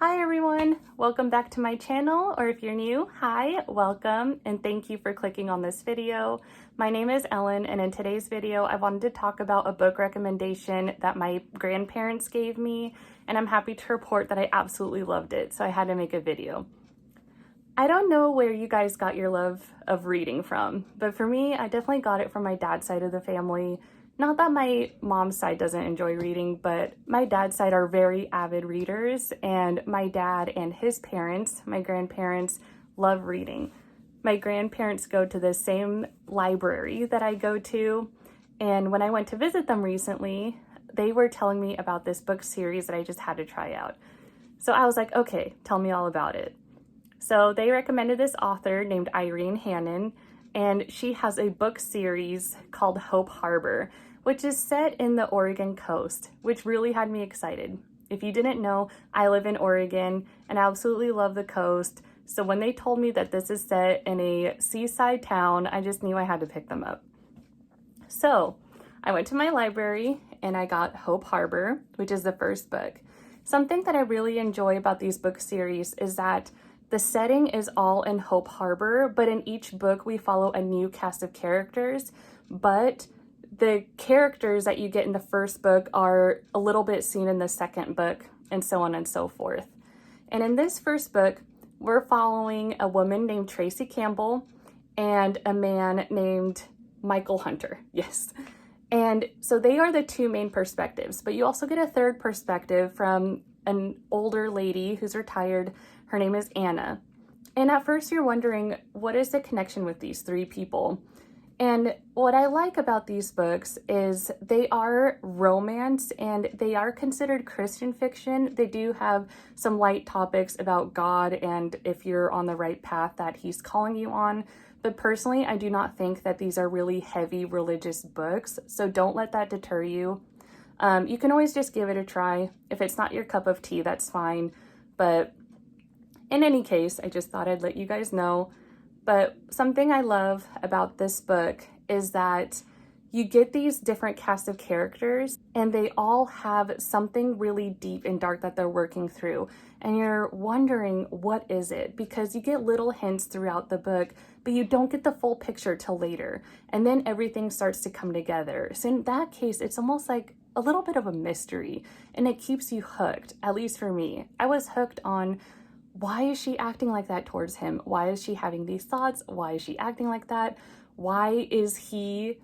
Hi everyone, welcome back to my channel, or if you're new, hi, welcome, and thank you for clicking on this video. My name is Ellen, and in today's video, I wanted to talk about a book recommendation that my grandparents gave me, and I'm happy to report that I absolutely loved it, so I had to make a video. I don't know where you guys got your love of reading from, but for me, I definitely got it from my dad's side of the family. Not that my mom's side doesn't enjoy reading, but my dad's side are very avid readers, and my dad and his parents, my grandparents, love reading. My grandparents go to the same library that I go to, and when I went to visit them recently, they were telling me about this book series that I just had to try out. So I was like, okay, tell me all about it. So they recommended this author named Irene Hannon, and she has a book series called Hope Harbor, which is set in the Oregon coast, which really had me excited. If you didn't know, I live in Oregon and I absolutely love the coast. So when they told me that this is set in a seaside town, I just knew I had to pick them up. So I went to my library and I got Hope Harbor, which is the first book. Something that I really enjoy about these book series is that the setting is all in Hope Harbor, but in each book we follow a new cast of characters, but the characters that you get in the first book are a little bit seen in the second book, and so on and so forth. And in this first book, we're following a woman named Tracy Campbell and a man named Michael Hunter. Yes. And so they are the two main perspectives, but you also get a third perspective from an older lady who's retired. Her name is Anna. And at first you're wondering, what is the connection with these three people? And what I like about these books is they are romance and they are considered Christian fiction. They do have some light topics about God and if you're on the right path that he's calling you on. But personally, I do not think that these are really heavy religious books, so don't let that deter you. You can always just give it a try. If it's not your cup of tea, that's fine. But in any case, I just thought I'd let you guys know. But something I love about this book is that you get these different cast of characters and they all have something really deep and dark that they're working through. And you're wondering, what is it? Because you get little hints throughout the book, but you don't get the full picture till later. And then everything starts to come together. So in that case, it's almost like a little bit of a mystery and it keeps you hooked, at least for me. I was hooked on, why is she acting like that towards him? Why is she having these thoughts? Why is she acting like that? Why is he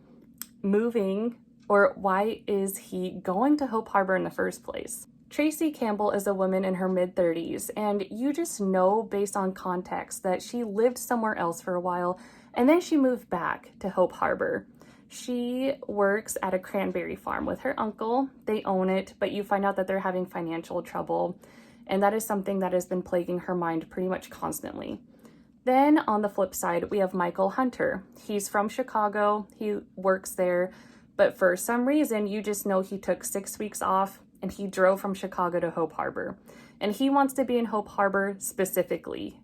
moving, or why is he going to Hope Harbor in the first place? Tracy Campbell is a woman in her mid-30s, and you just know based on context that she lived somewhere else for a while, and then she moved back to Hope Harbor. She works at a cranberry farm with her uncle. They own it, but you find out that they're having financial trouble. And that is something that has been plaguing her mind pretty much constantly. Then on the flip side, we have Michael Hunter. He's from Chicago, he works there, but for some reason, you just know he took 6 weeks off and he drove from Chicago to Hope Harbor. And he wants to be in Hope Harbor specifically.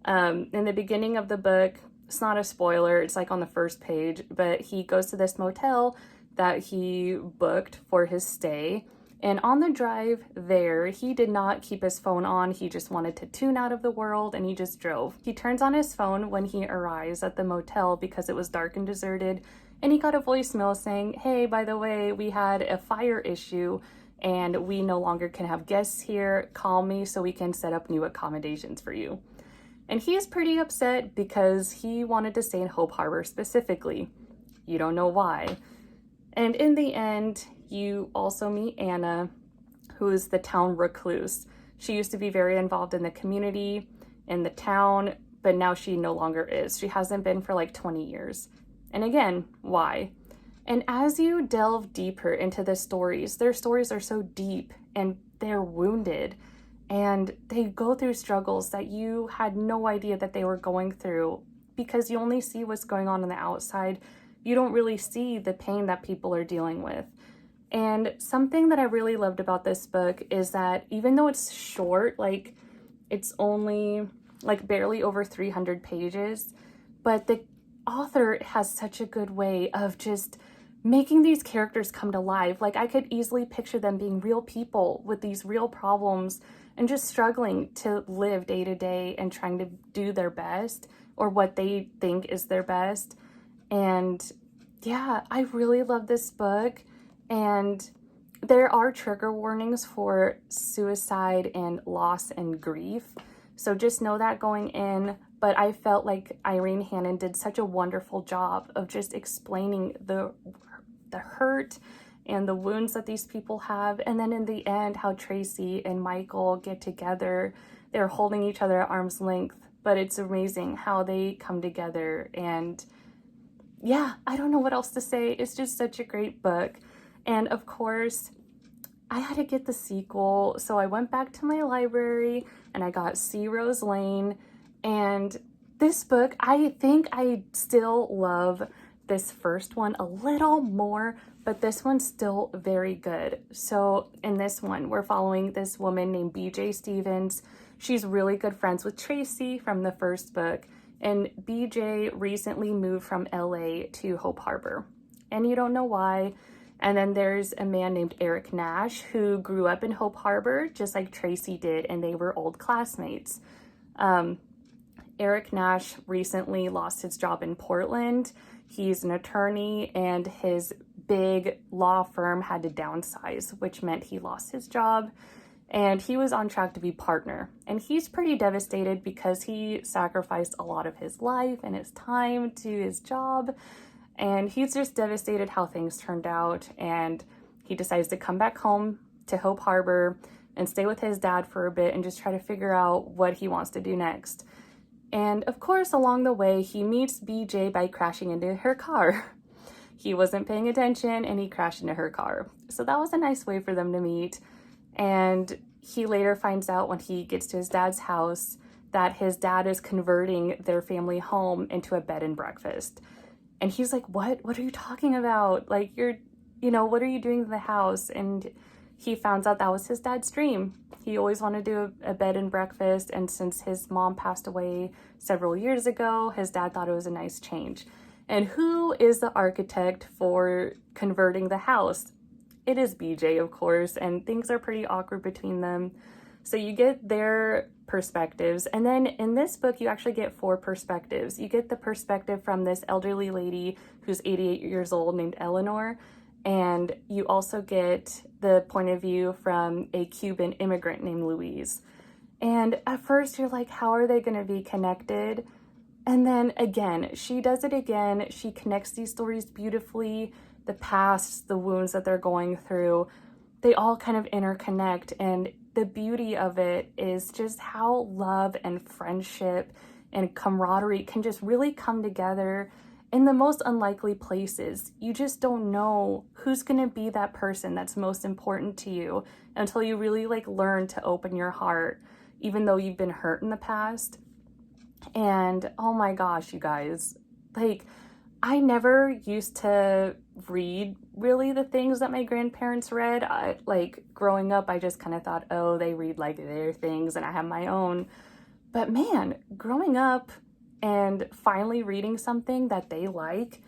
In the beginning of the book, it's not a spoiler, it's like on the first page, but he goes to this motel that he booked for his stay. And on the drive there, he did not keep his phone on. He just wanted to tune out of the world and he just drove. He turns on his phone when he arrives at the motel because it was dark and deserted. And he got a voicemail saying, hey, by the way, we had a fire issue and we no longer can have guests here. Call me so we can set up new accommodations for you. And he is pretty upset because he wanted to stay in Hope Harbor specifically. You don't know why. And in the end, you also meet Anna, who is the town recluse. She used to be very involved in the community, in the town, but now she no longer is. She hasn't been for like 20 years. And again, why? And as you delve deeper into the stories, their stories are so deep and they're wounded and they go through struggles that you had no idea that they were going through because you only see what's going on the outside. You don't really see the pain that people are dealing with. And something that I really loved about this book is that even though it's short, like it's only like barely over 300 pages, but the author has such a good way of just making these characters come to life. Like I could easily picture them being real people with these real problems and just struggling to live day to day and trying to do their best, or what they think is their best. And yeah, I really love this book. And there are trigger warnings for suicide and loss and grief. So just know that going in. But I felt like Irene Hannon did such a wonderful job of just explaining the hurt and the wounds that these people have. And then in the end, how Tracy and Michael get together. They're holding each other at arm's length, but it's amazing how they come together. And yeah, I don't know what else to say. It's just such a great book. And of course, I had to get the sequel. So I went back to my library and I got C. Rose Lane. And this book, I think I still love this first one a little more, but this one's still very good. So in this one, we're following this woman named BJ Stevens. She's really good friends with Tracy from the first book. And BJ recently moved from LA to Hope Harbor. And you don't know why. And then there's a man named Eric Nash who grew up in Hope Harbor, just like Tracy did, and they were old classmates. Eric Nash recently lost his job in Portland. He's an attorney, and his big law firm had to downsize, which meant he lost his job. And he was on track to be partner. And he's pretty devastated because he sacrificed a lot of his life and his time to his job. And he's just devastated how things turned out. And he decides to come back home to Hope Harbor and stay with his dad for a bit and just try to figure out what he wants to do next. And of course, along the way, he meets BJ by crashing into her car. He wasn't paying attention and he crashed into her car. So that was a nice way for them to meet. And he later finds out when he gets to his dad's house that his dad is converting their family home into a bed and breakfast. And he's like, what are you talking about? Like, what are you doing to the house? And he finds out that was his dad's dream. He always wanted to do a bed and breakfast. And since his mom passed away several years ago, his dad thought it was a nice change. And who is the architect for converting the house? It is BJ, of course, and things are pretty awkward between them. So you get their perspectives. And then in this book, you actually get 4 perspectives. You get the perspective from this elderly lady who's 88 years old named Eleanor. And you also get the point of view from a Cuban immigrant named Louise. And at first you're like, how are they going to be connected? And then again, she does it again. She connects these stories beautifully. The past, the wounds that they're going through, they all kind of interconnect. And the beauty of it is just how love and friendship and camaraderie can just really come together in the most unlikely places. You just don't know who's going to be that person that's most important to you until you really learn to open your heart, even though you've been hurt in the past. And oh my gosh, you guys, I never used to read really the things that my grandparents read. Growing up, I just kind of thought, oh, they read their things and I have my own. But man, growing up and finally reading something that they like,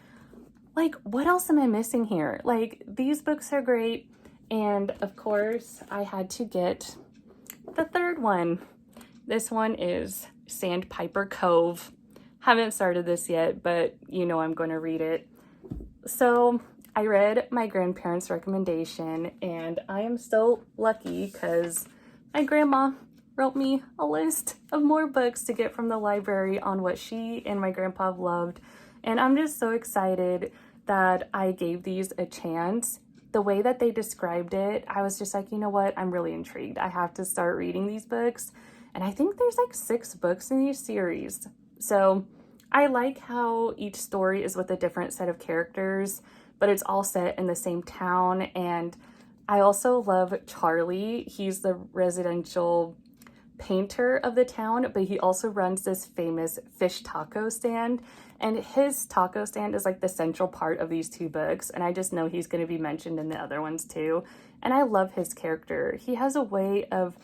what else am I missing here? These books are great. And of course, I had to get the third one. This one is Sandpiper Cove. Haven't started this yet, but I'm going to read it. So I read my grandparents' recommendation, and I am so lucky because my grandma wrote me a list of more books to get from the library on what she and my grandpa loved. And I'm just so excited that I gave these a chance. The way that they described it, I was just like, you know what? I'm really intrigued. I have to start reading these books. And I think there's 6 books in these series. So I like how each story is with a different set of characters, but it's all set in the same town. And I also love Charlie. He's the residential painter of the town, but he also runs this famous fish taco stand. And his taco stand is the central part of these 2 books. And I just know he's going to be mentioned in the other ones too. And I love his character. He has a way of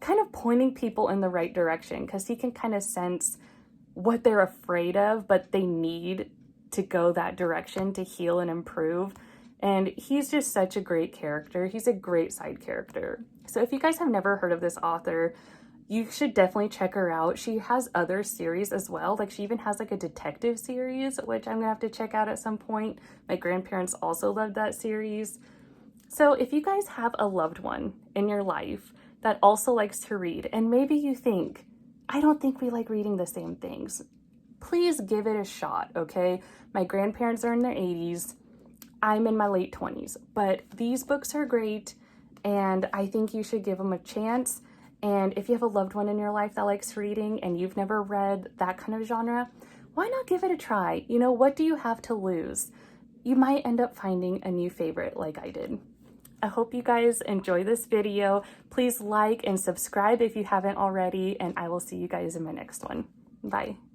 kind of pointing people in the right direction because he can kind of sense what they're afraid of, but they need to go that direction to heal and improve. And he's just such a great character. He's a great side character. So if you guys have never heard of this author, you should definitely check her out. She has other series as well. Like she even has like a detective series, which I'm gonna have to check out at some point. My grandparents also loved that series. So if you guys have a loved one in your life that also likes to read, and maybe you think, I don't think we like reading the same things, please give it a shot, okay? My grandparents are in their 80s. I'm in my late 20s, but these books are great and I think you should give them a chance. And if you have a loved one in your life that likes reading and you've never read that kind of genre, why not give it a try? You know, what do you have to lose? You might end up finding a new favorite like I did. I hope you guys enjoy this video. Please like and subscribe if you haven't already, and I will see you guys in my next one. Bye.